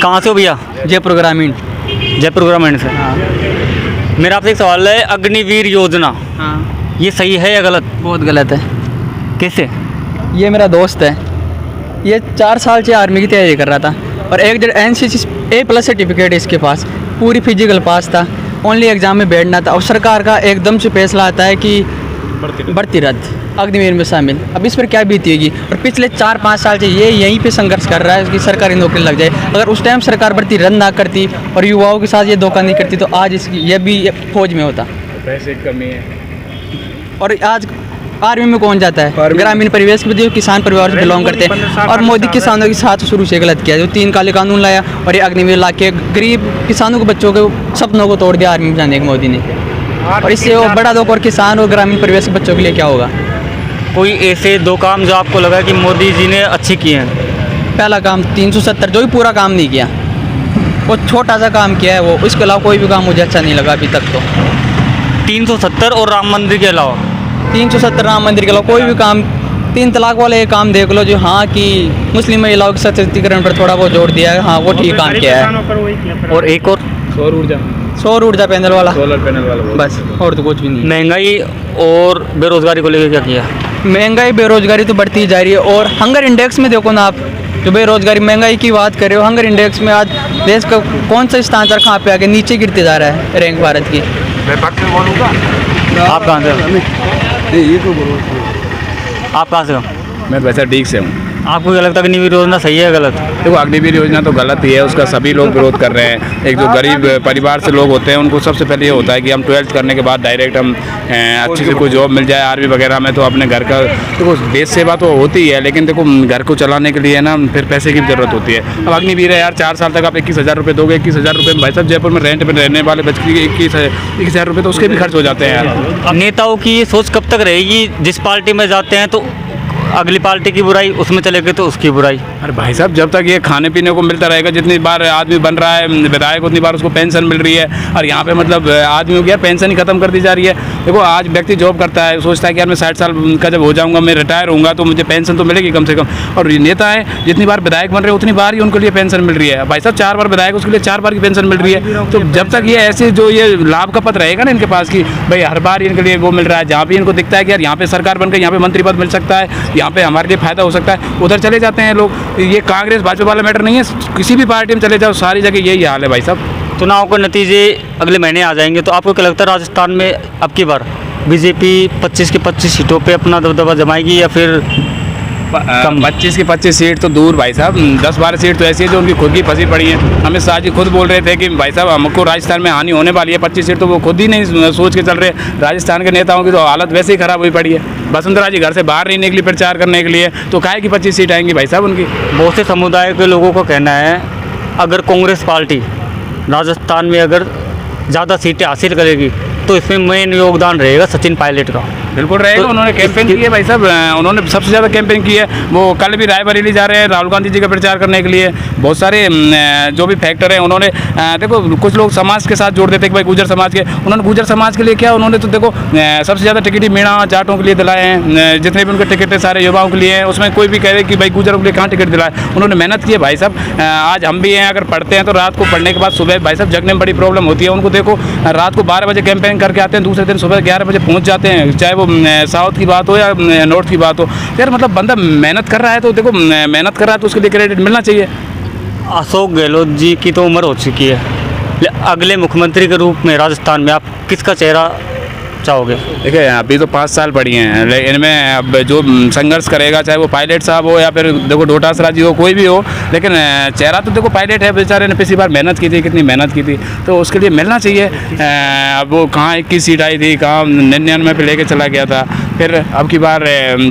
कहाँ से हो भैया? जयपुर ग्रामीण। जयपुर ग्रामीण से। हाँ मेरा आपसे एक सवाल है, अग्निवीर योजना हाँ, ये सही है या गलत? बहुत गलत है। कैसे? ये मेरा दोस्त है, ये 4 साल से आर्मी की तैयारी कर रहा था और एक NCC A+ सर्टिफिकेट इसके पास, पूरी फिजिकल पास था, ओनली एग्ज़ाम में बैठना था और सरकार का एकदम से फैसला आता है कि भर्ती रद्द, अग्निवीर में शामिल। अब इस पर क्या बीती होगी। और पिछले 4-5 साल से ये यहीं पे संघर्ष कर रहा है कि सरकारी नौकरी लग जाए। अगर उस टाइम सरकार भर्ती रद्द ना करती और युवाओं के साथ ये धोखा नहीं करती तो आज इसकी ये भी फौज में होता। पैसे की कमी है और आज आर्मी में कौन जाता है? ग्रामीण परिवेश के जो किसान परिवार से बिलोंग करते हैं। और मोदी किसानों के साथ शुरू से गलत किया, जो 3 काले कानून लाया और ये अग्निवीर ला के गरीब किसानों के बच्चों के सपनों को तोड़ दिया आर्मी में जाने के मोदी ने। और इससे वो बड़ा दुख और किसान और ग्रामीण परिवेश के बच्चों के लिए क्या होगा। कोई ऐसे 2 काम जो आपको लगा कि मोदी जी ने अच्छे किए हैं? पहला काम 370, जो भी पूरा काम नहीं किया, वो छोटा सा काम किया है वो, इसके अलावा कोई भी काम मुझे अच्छा नहीं लगा अभी तक। तो 370 और राम मंदिर के अलावा 370 राम मंदिर के अलावा कोई भी काम, 3 तलाक वाले ये काम देख लो जो हाँ कि मुस्लिम महिलाओं के सशक्तिकरण पर थोड़ा बहुत जोर दिया है, हाँ वो ठीक काम किया है। और एक और सौर ऊर्जा पैनल वाला, सोलर पैनल वाला बस, और तो कुछ भी नहीं। महंगाई और बेरोजगारी को लेकर क्या किया? महंगाई बेरोजगारी तो बढ़ती ही जा रही है। और हंगर इंडेक्स में देखो ना आप, जो बेरोजगारी महंगाई की बात कर रहे हो, हंगर इंडेक्स में आज देश का कौन सा स्थान पर कहाँ पे आके नीचे गिरते जा रहा है रैंक भारत की। आप कहाँ से हो? आप कहाँ से हो? मैं वैसा ठीक से हूँ। आपको क्या लगता है कि अग्निवीर योजना सही है गलत? देखो अग्निवीर योजना तो गलत ही है, उसका सभी लोग विरोध कर रहे हैं। एक जो गरीब परिवार से लोग होते हैं उनको सबसे पहले ये होता है कि हम 12th करने के बाद डायरेक्ट हम अच्छी से कोई जॉब मिल जाए आर्मी वगैरह में, तो अपने घर का देखो देश सेवा तो होती है, लेकिन देखो घर को चलाने के लिए ना फिर पैसे की भी ज़रूरत होती है। अब अग्निवीर है यार, 4 साल तक आप 21,000 रुपये दोगे। 21,000 रुपये भाई साहब जयपुर में रेंट पर रहने वाले बच्चे की 21,000 रुपये तो उसके भी खर्च हो जाते हैं यार। नेताओं की ये सोच कब तक रहेगी? जिस पार्टी में जाते हैं तो अगली पार्टी की बुराई, उसमें चले गए तो उसकी बुराई। अरे भाई साहब जब तक ये खाने पीने को मिलता रहेगा, जितनी बार आदमी बन रहा है विधायक उतनी बार उसको पेंशन मिल रही है, और यहाँ पे मतलब आदमियों की यार पेंशन ही खत्म कर दी जा रही है। देखो आज व्यक्ति जॉब करता है, सोचता है कि यार मैं 60 साल का जब हो जाऊँगा, मैं रिटायर होऊंगा तो मुझे पेंशन तो मिलेगी कम से कम। और नेता है जितनी बार विधायक बन रहे हैं उतनी बार ही उनके लिए पेंशन मिल रही है। भाई साहब 4 बार विधायक, उसके लिए 4 बार की पेंशन मिल रही है। तो जब तक ये ऐसे जो ये लाभ का पत्र रहेगा ना इनके पास कि भाई हर बार इनके लिए वो मिल रहा है, जहाँ भी इनको दिखता है कि यार यहाँ पे सरकार बनकर यहाँ पे मंत्री पद मिल सकता है, यहाँ पे हमारे लिए फायदा हो सकता है, उधर चले जाते हैं लोग। ये कांग्रेस भाजपा वाला मैटर नहीं है, किसी भी पार्टी में चले जाओ सारी जगह यही हाल है भाई साहब। चुनाव के नतीजे अगले महीने आ जाएंगे, तो आपको क्या लगता है राजस्थान में अब की बार बीजेपी 25 की 25 सीटों पे अपना दबदबा जमाएगी या फिर 25 की 25 सीट तो दूर भाई साहब, 10-12 सीट तो ऐसी है जो उनकी खुद की फंसी पड़ी है। अमित शाह जी खुद बोल रहे थे कि भाई साहब हमको राजस्थान में हानि होने वाली है, 25 सीट तो वो खुद ही नहीं सोच के चल रहे। राजस्थान के नेताओं की तो हालत वैसे ही खराब हुई पड़ी है। वसुंधरा जी घर से बाहर नहीं निकली प्रचार करने के लिए, तो काहे की 25 सीट आएंगी भाई साहब उनकी। बहुत से समुदाय के लोगों का कहना है अगर कांग्रेस पार्टी राजस्थान में अगर ज़्यादा सीटें हासिल करेगी तो इसमें मेन योगदान रहेगा सचिन पायलट का। बिल्कुल रहेगा। तो उन्होंने कैंपेन की है भाई साहब, उन्होंने सबसे ज़्यादा कैंपेन की है। वो कल भी रायबरेली जा रहे हैं राहुल गांधी जी का प्रचार करने के लिए। बहुत सारे जो भी फैक्टर हैं उन्होंने देखो, कुछ लोग समाज के साथ जोड़ देते कि भाई गुजर समाज के, उन्होंने गुजर समाज के लिए क्या, उन्होंने तो देखो सबसे ज़्यादा टिकट ही मीणा जाटों के लिए दिलाए हैं। जितने भी उनके टिकट थे सारे युवाओं के लिए हैं, उसमें कोई भी कह रहे कि भाई गुजरों के लिए कहाँ टिकट दिलाए। उन्होंने मेहनत की है भाई साहब। आज हम भी हैं, अगर पढ़ते हैं तो रात को पढ़ने के बाद सुबह भाई साहब जगने में बड़ी प्रॉब्लम होती है उनको। देखो रात को 12 बजे कैंपेन करके आते हैं, दूसरे दिन सुबह 11 बजे पहुँच जाते हैं, चाहे वो साउथ की बात हो या नॉर्थ की बात हो। यार मतलब बंदा मेहनत कर रहा है तो देखो मेहनत कर रहा है तो उसके लिए क्रेडिट मिलना चाहिए। अशोक गहलोत जी की तो उम्र हो चुकी है, अगले मुख्यमंत्री के रूप में राजस्थान में आप किसका चेहरा चाहोगे? देखिए अभी तो 5 साल पड़ी हैं, लेकिन इनमें अब जो संघर्ष करेगा, चाहे वो पायलट साहब हो या फिर देखो डोटासरा जी हो, कोई भी हो, लेकिन चेहरा तो देखो पायलट है। बेचारे ने पिछली बार मेहनत की थी, कितनी मेहनत की थी, तो उसके लिए मिलना चाहिए। अब वो कहाँ 21 सीट आई थी, कहाँ 99 पे लेके चला गया था, फिर अब की बार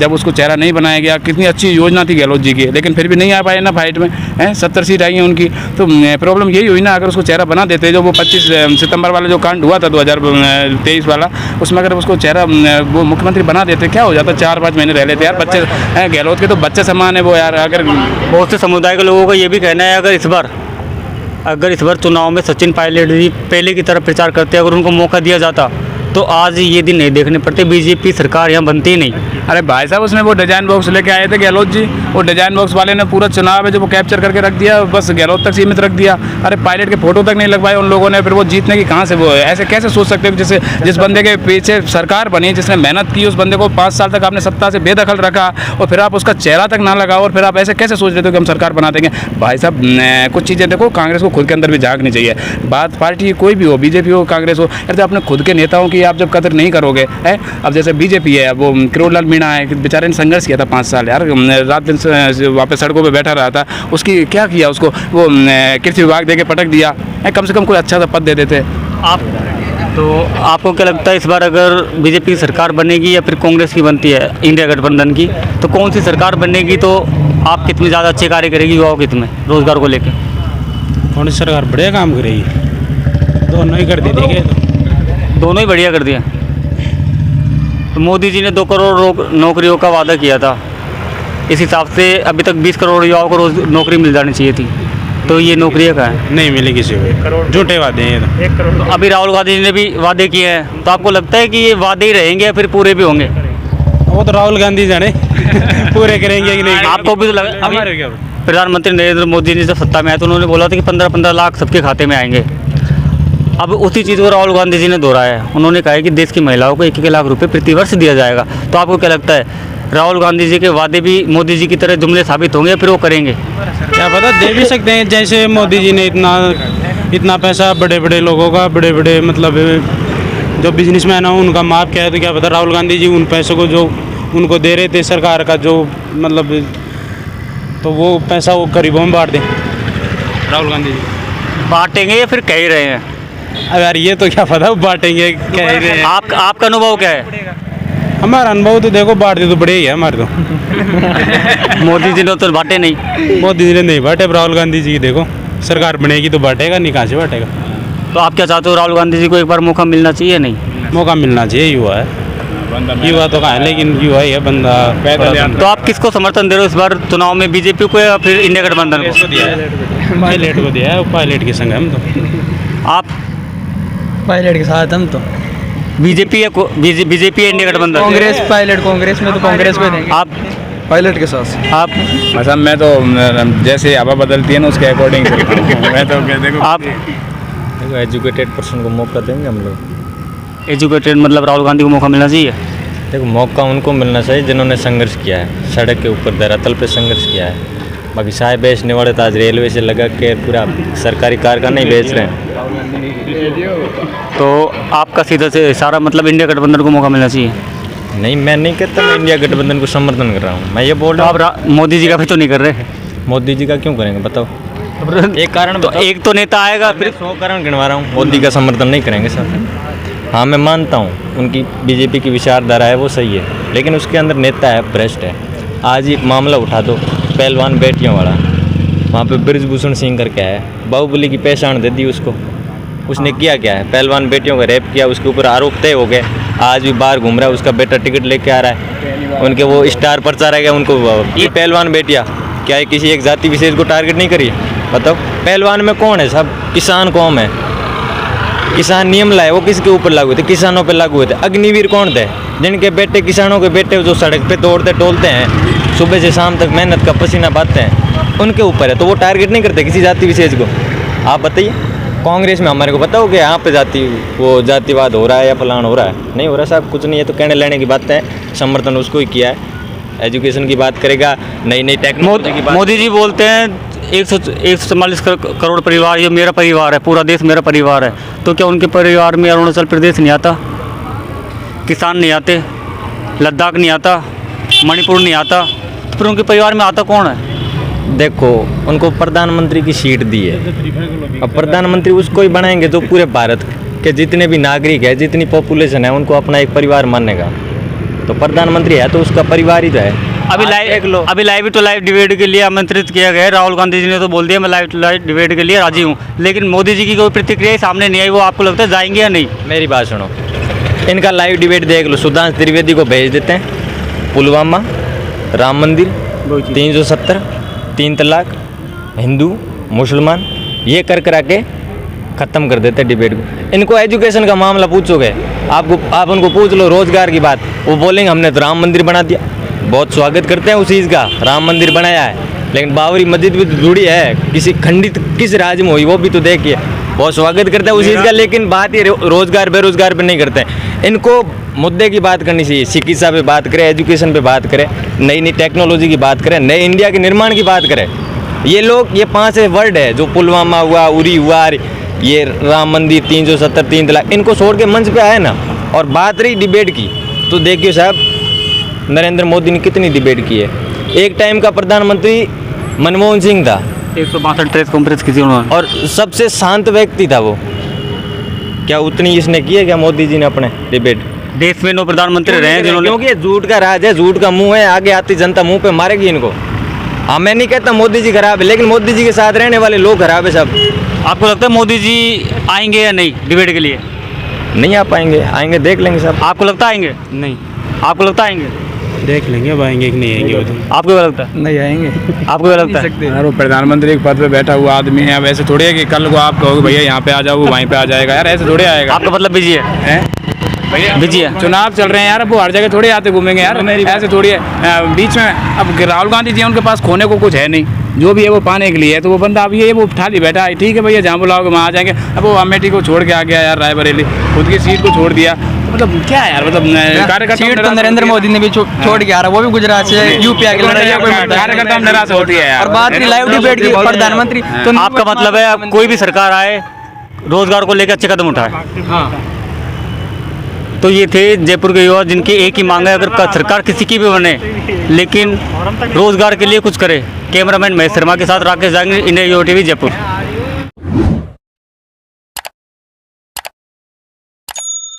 जब उसको चेहरा नहीं बनाया गया, कितनी अच्छी योजना थी गहलोत जी की, लेकिन फिर भी नहीं आ पाए ना फाइट में। 70 सीट आई हैं उनकी, तो प्रॉब्लम यही हुई ना। अगर उसको चेहरा बना देते, जो वो 25 सितंबर वाला जो कांड हुआ था 2023 वाला, उसमें अगर उसको चेहरा वो मुख्यमंत्री बना देते, क्या हो जाता? 4-5 महीने रह लेते यार। बच्चे गहलोत के तो बच्चे समान है वो यार। अगर बहुत से समुदाय के लोगों का ये भी कहना है अगर इस बार चुनाव में सचिन पायलट जी पहले की तरफ प्रचार करते, अगर उनको मौका दिया जाता तो आज ये दिन नहीं देखने पड़ते, बीजेपी सरकार यहाँ बनती ही नहीं। अरे भाई साहब, उसमें वो डिजाइन बॉक्स लेके आए थे गहलोत जी, वो डिजाइन बॉक्स वाले ने पूरा चुनाव है जो वो कैप्चर करके रख दिया, बस गहलोत तक सीमित रख दिया। अरे पायलट के फोटो तक नहीं लगवाए उन लोगों ने, फिर वो जीतने की कहाँ से, वो ऐसे कैसे सोच सकते हो? जैसे जिस बंदे के पीछे सरकार बनी, जिसने मेहनत की, उस बंदे को 5 साल तक आपने सत्ता से बेदखल रखा और फिर आप उसका चेहरा तक ना लगाओ और फिर आप ऐसे कैसे सोच रहे हो कि हम सरकार बना देंगे? भाई साहब, कुछ चीज़ें देखो, कांग्रेस को खुद के अंदर भी झांकनी चाहिए। बात पार्टी कोई भी हो, बीजेपी हो, कांग्रेस हो, यार तो अपने खुद के नेताओं की आप जब कदर नहीं करोगे है। अब जैसे बीजेपी है, वो करोड़लाल मीणा है, बेचारे ने संघर्ष किया था 5 साल यार, रात दिन वहाँ पे सड़कों पे बैठा रहा था, उसकी क्या किया? उसको वो कृषि विभाग दे के पटक दिया है, कम से कम कोई अच्छा सा पद दे देते। आप तो आपको क्या लगता है इस बार अगर बीजेपी की सरकार बनेगी या फिर कांग्रेस की बनती है इंडिया गठबंधन की, तो कौन सी सरकार बनेगी तो आप कितने ज़्यादा अच्छे कार्य करेगी युवाओं के हित में, रोजगार को लेकर? कौन सी सरकार बढ़िया काम करेगी? दोनों ही कर दी थी, दोनों ही बढ़िया कर दिया। तो मोदी जी ने 2 करोड़ नौकरियों का वादा किया था, इस हिसाब से अभी तक 20 करोड़ युवाओं को रोज नौकरी मिल जानी चाहिए थी, तो ये नौकरियाँ कहाँ है? नहीं मिली किसी को, झूठे वादे हैं ये तो। अभी राहुल गांधी जी ने भी वादे किए हैं, तो आपको लगता है कि ये वादे ही रहेंगे या फिर पूरे भी होंगे? वो तो राहुल गांधी जाने पूरे करेंगे कि नहीं। आपको भी तो लगा? हमारे क्या? प्रधानमंत्री नरेंद्र मोदी जी जब सत्ता में आए तो उन्होंने बोला था कि 15-15 लाख सबके खाते में आएंगे। अब उसी चीज़ को राहुल गांधी जी ने दोहराया है, उन्होंने कहा है कि देश की महिलाओं को 1-1 लाख रुपए प्रति वर्ष दिया जाएगा। तो आपको क्या लगता है, राहुल गांधी जी के वादे भी मोदी जी की तरह जुमले साबित होंगे या फिर वो करेंगे? क्या पता, दे भी सकते हैं। जैसे मोदी जी ने इतना पैसा बड़े बड़े लोगों का, बड़े बड़े मतलब जो बिजनेसमैन है उनका माफ किया है, तो क्या पता राहुल गांधी जी उन पैसों को जो उनको दे रहे थे सरकार का जो मतलब, तो वो पैसा वो गरीबों में बांट दें राहुल गांधी जी। बांटेंगे या फिर कह ही रहे हैं? अब यार ये तो क्या पता वो बांटेंगे कह रहे हैं। आपका अनुभव क्या है? हमारा अनुभव तो देखो, बांटते तो बड़े ही है हमारे तो। मोदी जी ने तो बांटे नहीं। मोदी जी ने नहीं बांटे, अब राहुल गांधी जी की देखो सरकार बनेगी तो बांटेगा, नहीं कहाँ से बांटेगा। तो आप क्या चाहते हो, राहुल गांधी जी को एक बार मौका मिलना चाहिए? नहीं, मौका मिलना चाहिए, युवा है, युवा तो कहाँ है, लेकिन युवा ही है बंदा। तो आप किसको समर्थन दे रहे हो इस बार चुनाव में, बीजेपी को या फिर इंडिया गठबंधन को? पायलट को दिया है, पायलट के संग हम तो। आप पायलट के साथ हम तो बीजेपी या बीजेपी या इंडिया गठबंधन? कांग्रेस, पायलट कांग्रेस में, तो कांग्रेस पे देंगे। आप पायलट के साथ। आप मतलब मैं तो जैसे हवा बदलती है ना उसके अकॉर्डिंग मैं तो देखो आप एजुकेटेड पर्सन को मौका देंगे हम लोग। एजुकेटेड मतलब राहुल गांधी को मौका मिलना चाहिए? देखो, मौका उनको मिलना चाहिए जिन्होंने संघर्ष किया है, सड़क के ऊपर धरातल पे संघर्ष किया है। बाकी चाय बेचने वाले तो आज रेलवे से लगा के पूरा सरकारी कार का नहीं बेच रहे हैं। तो आपका सीधा से सारा मतलब इंडिया गठबंधन को मौका मिलना चाहिए? नहीं, मैं नहीं कहता मैं इंडिया गठबंधन को समर्थन कर रहा हूँ, मैं ये बोल तो रहा हूँ आप मोदी जी का भी तो नहीं कर रहे? मोदी जी का क्यों करेंगे बताओ? एक कारण तो एक तो नेता आएगा, फिर 100 कारण गिनवा रहा हूँ, मोदी का समर्थन नहीं करेंगे सर। हाँ, मैं मानता हूँ उनकी बीजेपी की विचारधारा है वो सही है, लेकिन उसके अंदर नेता है भ्रष्ट है। आज एक मामला उठा दो पहलवान बेटियों वाला, वहाँ पे ब्रिजभूषण सिंह करके है, बाहुबली की पहचान दे दी उसको। उसने किया क्या है? पहलवान बेटियों का रेप किया, उसके ऊपर आरोप तय हो गए, आज भी बाहर घूम रहा है, उसका बेटा टिकट लेके आ रहा है, उनके वो स्टार प्रचार है, उनको ये पहलवान बेटियाँ क्या है किसी एक जाति विशेष को टारगेट नहीं करी? बताओ, पहलवान में कौन है? सब किसान कौम है। किसान नियम लाए, वो किसके ऊपर लागू थे? किसानों पे लागू हुए थे। अग्निवीर कौन थे? जिनके बेटे, किसानों के बेटे जो सड़क पे दौड़ते टोलते हैं, सुबह से शाम तक मेहनत का पसीना बहाते हैं, उनके ऊपर है, तो वो टारगेट नहीं करते किसी जाति विशेष को। आप बताइए, कांग्रेस में हमारे को पता हो कि यहाँ पे वो जातिवाद हो रहा है या फलान हो रहा है? नहीं हो रहा साहब, कुछ नहीं है। तो कहने लेने की बात है, समर्थन उसको ही किया है। एजुकेशन की बात करेगा, नई नई टेक्नोलॉजी की बात। मोदी जी बोलते हैं 144 करोड़ परिवार, ये मेरा परिवार है, पूरा देश मेरा परिवार है। तो क्या उनके परिवार में अरुणाचल प्रदेश नहीं आता, किसान नहीं आते, लद्दाख नहीं आता, मणिपुर नहीं आता, तो फिर उनके परिवार में आता कौन है? देखो, उनको प्रधानमंत्री की सीट दी है, अब प्रधानमंत्री उसको ही बनाएंगे जो पूरे भारत के जितने भी नागरिक है, जितनी पॉपुलेशन है, उनको अपना एक परिवार मानेगा। तो प्रधानमंत्री है तो उसका परिवार ही तो है। अभी लाइव टू लाइव डिबेट के लिए आमंत्रित किया गया है। राहुल गांधी जी ने तो बोल दिया मैं लाइव टू लाइव डिबेट के लिए राजी हूँ, लेकिन मोदी जी की कोई प्रतिक्रिया ही सामने नहीं आई। वो आपको लगता है जाएंगे या नहीं? मेरी बात सुनो, इनका लाइव डिबेट देख लो। सुधांश त्रिवेदी को भेज देते हैं, पुलवामा, राम मंदिर, 370, 3 तलाक, हिंदू मुसलमान, ये कर करा के ख़त्म कर देते हैं डिबेट को। इनको एजुकेशन का मामला पूछोगे, आप उनको पूछ लो रोज़गार की बात, वो बोलेंगे हमने तो राम मंदिर बना दिया। बहुत स्वागत करते हैं उस चीज़ का, राम मंदिर बनाया है, लेकिन बाबरी मस्जिद भी तो जुड़ी है, किसी खंडित किस राज्य में हुई वो भी तो देखिए। बहुत स्वागत करते हैं उस चीज़ का, लेकिन बात ये रोज़गार बेरोज़गार पे नहीं करते हैं। इनको मुद्दे की बात करनी चाहिए, चिकित्सा पे बात करें, एजुकेशन पे बात करें, नई नई टेक्नोलॉजी की बात करें, नए इंडिया के निर्माण की बात करें। ये लोग ये 5 वर्ड है जो पुलवामा हुआ, उरी हुआ, ये राम मंदिर 370 3 तलाक, इनको छोड़ के मंच पे आए ना। और बात रही डिबेट की, तो देखिए साहब नरेंद्र मोदी ने कितनी डिबेट की है। एक टाइम का प्रधानमंत्री मनमोहन सिंह था, 162 प्रेस कॉन्फ्रेंस की थी उन्होंने, और सबसे शांत व्यक्ति था वो। क्या उतनी इसने की है क्या मोदी जी ने अपने डिबेट? देश में 9 प्रधानमंत्री रहे हैं जिन्होंने, क्योंकि ये झूठ का राज है, झूठ का मुंह है, आगे आती जनता मुंह पे मारेगी इनको। हाँ, मैं नहीं कहता मोदी जी खराब है, लेकिन मोदी जी के साथ रहने वाले लोग खराब है सब। आपको लगता है मोदी जी आएंगे या नहीं डिबेट के लिए? नहीं आ पाएंगे, आएंगे देख लेंगे सब। आपको लगता है आएंगे? नहीं, आपको लगता है आएंगे? देख लेंगे अब आएंगे कि नहीं आएंगे वो तो। आपको क्या लगता है? नहीं आएंगे, आपको क्या लगता है? यार वो प्रधानमंत्री के पद पे बैठा हुआ आदमी है, अब ऐसे थोड़ी है कि कल को आप कहोगे भैया यहाँ पे आ जाओ, वो वहीं पे आ जाएगा। यार ऐसे थोड़ी आएगा। आपका मतलब बिजी है? बिजी है? चुनाव चल रहे हैं यार, अब वो हर जगह थोड़ी आते घूमेंगे यार, ऐसे थोड़ी है। बीच में अब राहुल गांधी जी उनके पास खोने को कुछ है नहीं, जो भी है वो पाने के लिए है। तो वो बंदा अब ये वो ठाली बैठा है, ठीक है भैया जहाँ बुलाओगे वहाँ आ जाएंगे। अब वो अमेठी को छोड़ के आ गया यार, रायबरेली खुद की सीट को छोड़ दिया। मतलब क्या है यार, मतलब सीट तो नरेंद्र मोदी ने भी छोड़ के आ रहा, वो भी गुजरात से यूपी आगे लड़ाई कोई मुद्दा कार्यकर्ता निराश होती है यार। और बात की लाइव डिबेट की, प्रधानमंत्री तो आपका मतलब है अब कोई भी सरकार आए रोजगार को लेकर अच्छे कदम उठाए। हाँ, तो ये थे जयपुर के युवा जिनकी एक ही मांग है, अगर सरकार किसी की भी बने लेकिन रोजगार के लिए कुछ करे। कैमरामैन महेश शर्मा के साथ राकेश जांगीर, इंडिया टीवी जयपुर।